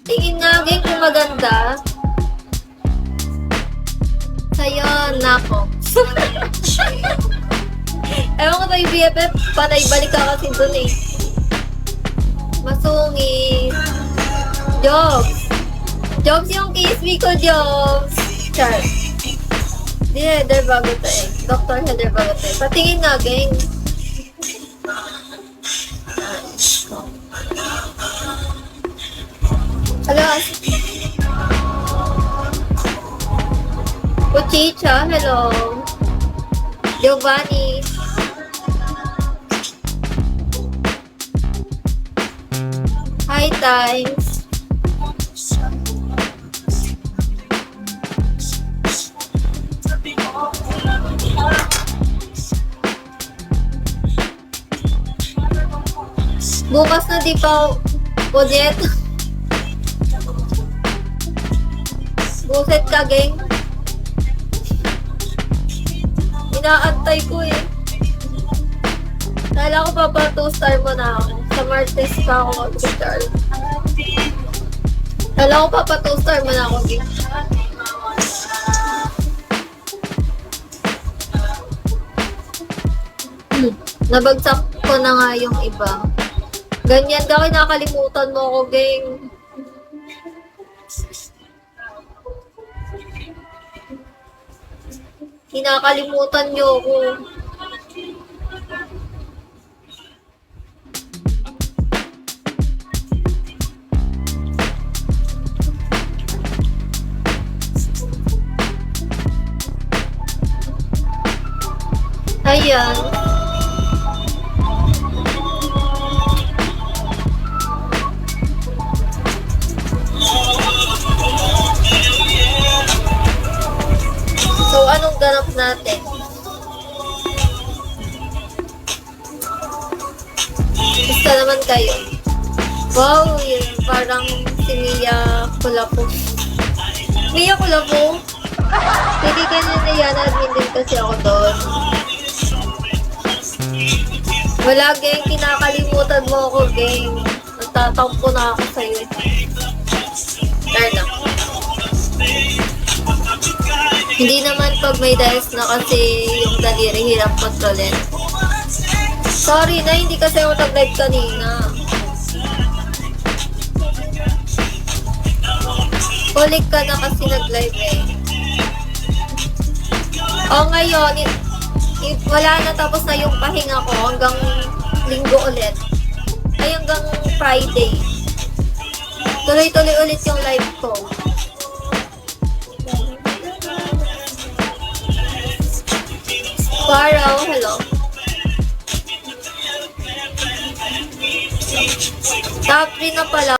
Tingin nga, geng, kung maganda. Sa'yo, nako. Ewan ko tayo, BFF, panay balik ka kasi dun eh. Masungit. Jobs. Jobs yung KSB ko, Jobs. Char. Di Heather bago to eh. Dr. Heather bago to eh. Patingin nga, geng. Hello. Puchicha, hello. Giovanni. Hi, Times. Bukas na di pa budget. Buset ka, geng. Inaantay ko eh. Kala ko pa 2-star mo na ako. Sa Martes pa ako mag-star. Kala ko pa 2-star mo na ako, geng. Nabagsak ko na nga yung iba. Ganyan ka, kinakalimutan mo ako, geng. Kinakalimutan niyo ako. Ayan. So, anong ganap natin? Gusto naman kayo. Wow, yun. Parang si Mia Kulapo. Mia Kulapo? Hindi ganyan na yan. Admin din kasi ako doon. Wala, geng. Kinakalimutan mo ako, geng. Nagtatampo na ako sa'yo. Tara na. Hindi naman pag may dice na kasi yung daliri hirap kontrolin. Sorry na, hindi kasi ako nag-live kanina. Kulik ka na kasi nag-live eh. O ngayon, wala na, tapos na yung pahinga ko hanggang linggo ulit. Ay, hanggang Friday. Tuloy-tuloy ulit yung live ko. Paro, hello. Top 3 na pala.